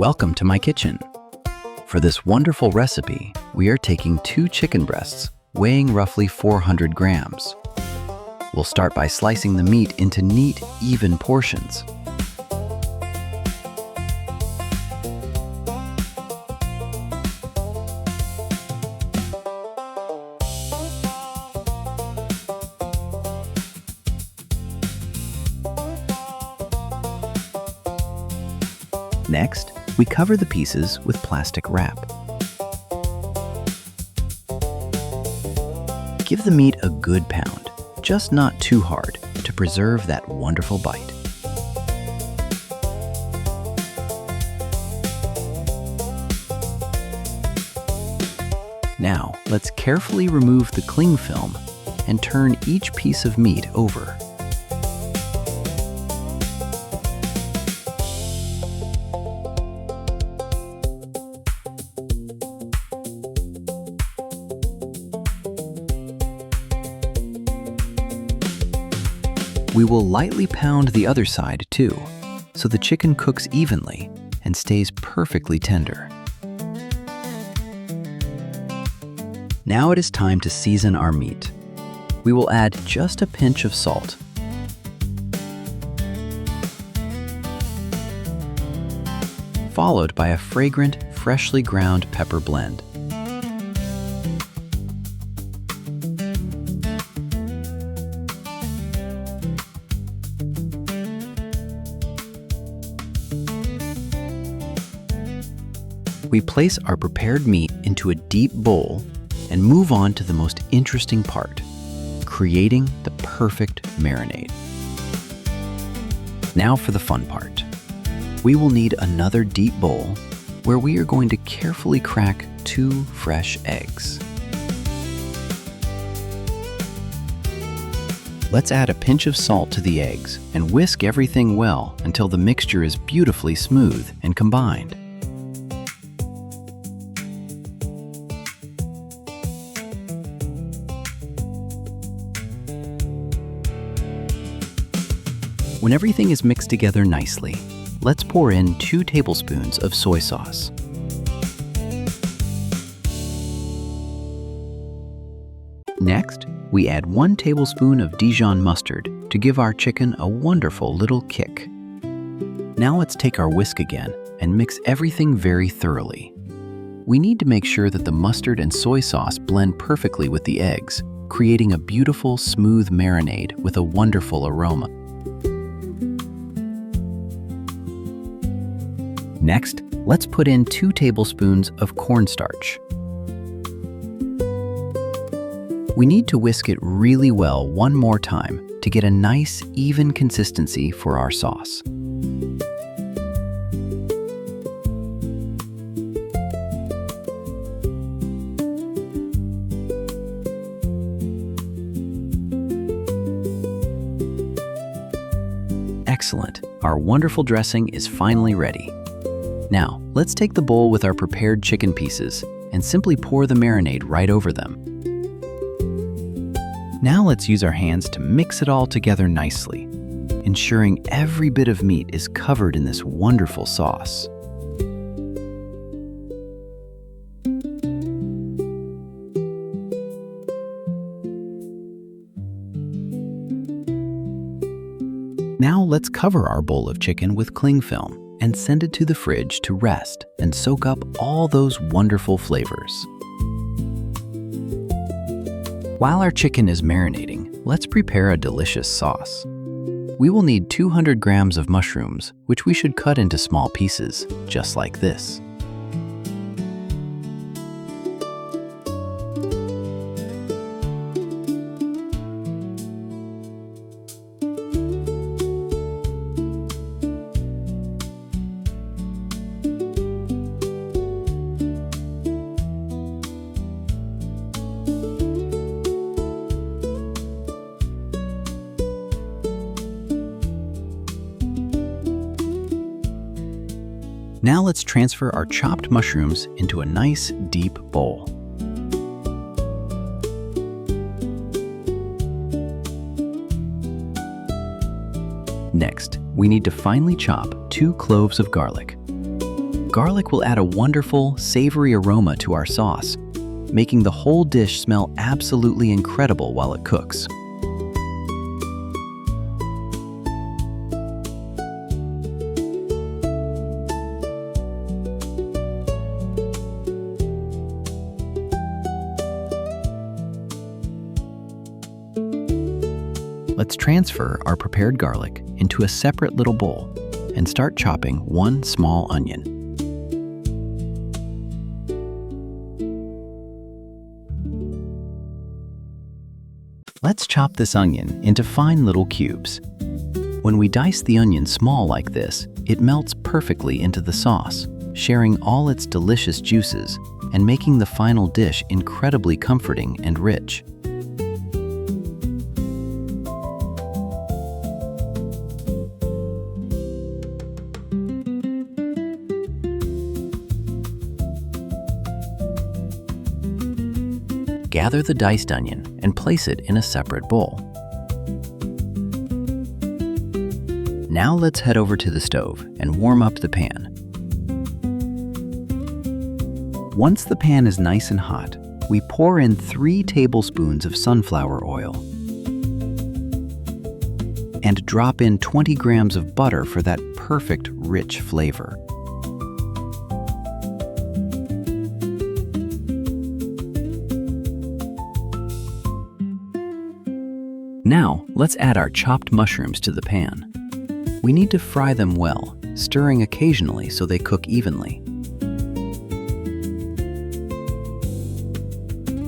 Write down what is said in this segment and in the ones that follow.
Welcome to my kitchen. For this wonderful recipe, we are taking 2 chicken breasts, weighing roughly 400 grams. We'll start by slicing the meat into neat, even portions. Next, we cover the pieces with plastic wrap. Give the meat a good pound, just not too hard, to preserve that wonderful bite. Now, let's carefully remove the cling film and turn each piece of meat over. We will lightly pound the other side too, so the chicken cooks evenly and stays perfectly tender. Now it is time to season our meat. We will add just a pinch of salt. Followed by a fragrant, freshly ground pepper blend. We place our prepared meat into a deep bowl and move on to the most interesting part, creating the perfect marinade. Now for the fun part. We will need another deep bowl where we are going to carefully crack 2 fresh eggs. Let's add a pinch of salt to the eggs and whisk everything well until the mixture is beautifully smooth and combined. When everything is mixed together nicely, let's pour in 2 tablespoons of soy sauce. Next, we add 1 tablespoon of Dijon mustard to give our chicken a wonderful little kick. Now let's take our whisk again and mix everything very thoroughly. We need to make sure that the mustard and soy sauce blend perfectly with the eggs, creating a beautiful, smooth marinade with a wonderful aroma. Next, let's put in 2 tablespoons of cornstarch. We need to whisk it really well one more time to get a nice, even consistency for our sauce. Excellent! Our wonderful dressing is finally ready. Now, let's take the bowl with our prepared chicken pieces and simply pour the marinade right over them. Now let's use our hands to mix it all together nicely, ensuring every bit of meat is covered in this wonderful sauce. Now let's cover our bowl of chicken with cling film and send it to the fridge to rest and soak up all those wonderful flavors. While our chicken is marinating, let's prepare a delicious sauce. We will need 200 grams of mushrooms, which we should cut into small pieces, just like this. Now let's transfer our chopped mushrooms into a nice, deep bowl. Next, we need to finely chop 2 cloves of garlic. Garlic will add a wonderful, savory aroma to our sauce, making the whole dish smell absolutely incredible while it cooks. Let's transfer our prepared garlic into a separate little bowl and start chopping one small onion. Let's chop this onion into fine little cubes. When we dice the onion small like this, it melts perfectly into the sauce, sharing all its delicious juices and making the final dish incredibly comforting and rich. Gather the diced onion and place it in a separate bowl. Now let's head over to the stove and warm up the pan. Once the pan is nice and hot, we pour in 3 tablespoons of sunflower oil and drop in 20 grams of butter for that perfect, rich flavor. Now, let's add our chopped mushrooms to the pan. We need to fry them well, stirring occasionally so they cook evenly.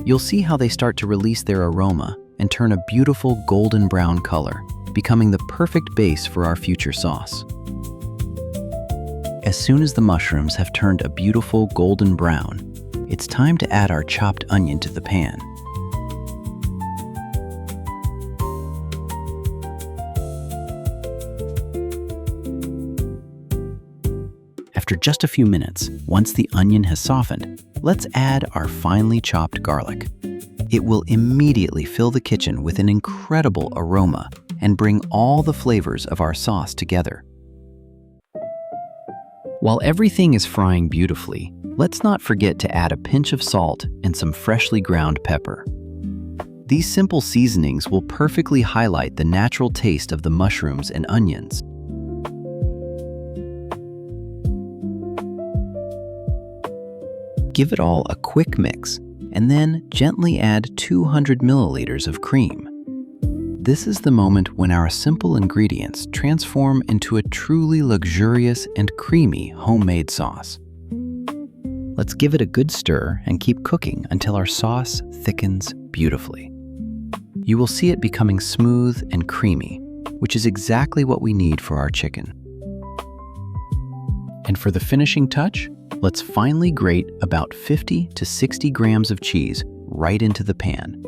You'll see how they start to release their aroma and turn a beautiful golden brown color, becoming the perfect base for our future sauce. As soon as the mushrooms have turned a beautiful golden brown, it's time to add our chopped onion to the pan. After just a few minutes, once the onion has softened, let's add our finely chopped garlic. It will immediately fill the kitchen with an incredible aroma and bring all the flavors of our sauce together. While everything is frying beautifully, let's not forget to add a pinch of salt and some freshly ground pepper. These simple seasonings will perfectly highlight the natural taste of the mushrooms and onions. Give it all a quick mix, and then gently add 200 milliliters of cream. This is the moment when our simple ingredients transform into a truly luxurious and creamy homemade sauce. Let's give it a good stir and keep cooking until our sauce thickens beautifully. You will see it becoming smooth and creamy, which is exactly what we need for our chicken. And for the finishing touch, let's finely grate about 50 to 60 grams of cheese right into the pan.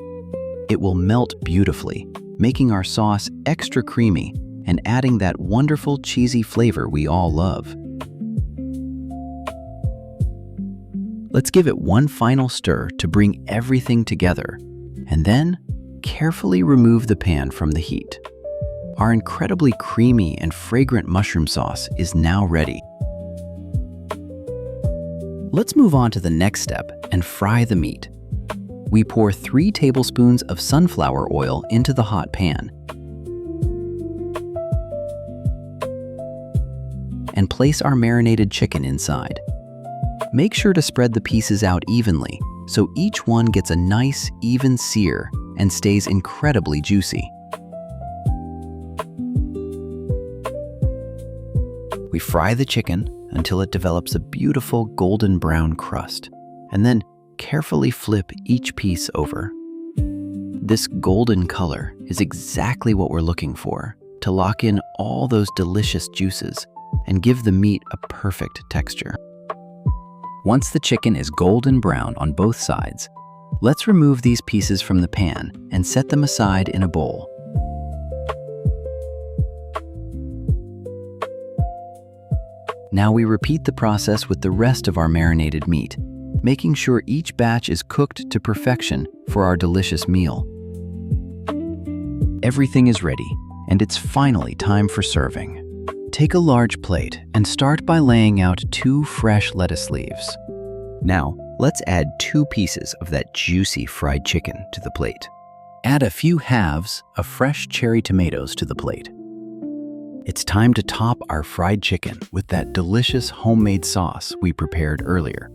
It will melt beautifully, making our sauce extra creamy and adding that wonderful cheesy flavor we all love. Let's give it one final stir to bring everything together, and then carefully remove the pan from the heat. Our incredibly creamy and fragrant mushroom sauce is now ready. Let's move on to the next step and fry the meat. We pour 3 tablespoons of sunflower oil into the hot pan and place our marinated chicken inside. Make sure to spread the pieces out evenly so each one gets a nice, even sear and stays incredibly juicy. We fry the chicken until it develops a beautiful golden brown crust, and then carefully flip each piece over. This golden color is exactly what we're looking for to lock in all those delicious juices and give the meat a perfect texture. Once the chicken is golden brown on both sides, let's remove these pieces from the pan and set them aside in a bowl. Now we repeat the process with the rest of our marinated meat, making sure each batch is cooked to perfection for our delicious meal. Everything is ready, and it's finally time for serving. Take a large plate and start by laying out 2 fresh lettuce leaves. Now, let's add 2 pieces of that juicy fried chicken to the plate. Add a few halves of fresh cherry tomatoes to the plate. It's time to top our fried chicken with that delicious homemade sauce we prepared earlier.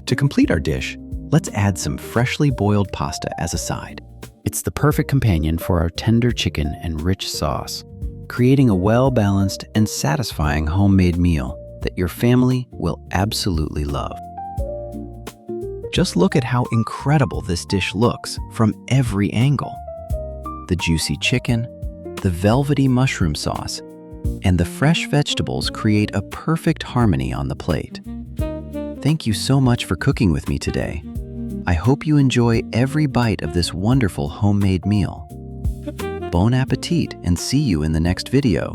To complete our dish, let's add some freshly boiled pasta as a side. It's the perfect companion for our tender chicken and rich sauce, creating a well-balanced and satisfying homemade meal that your family will absolutely love. Just look at how incredible this dish looks from every angle. The juicy chicken, the velvety mushroom sauce, and the fresh vegetables create a perfect harmony on the plate. Thank you so much for cooking with me today. I hope you enjoy every bite of this wonderful homemade meal. Bon appetit and see you in the next video.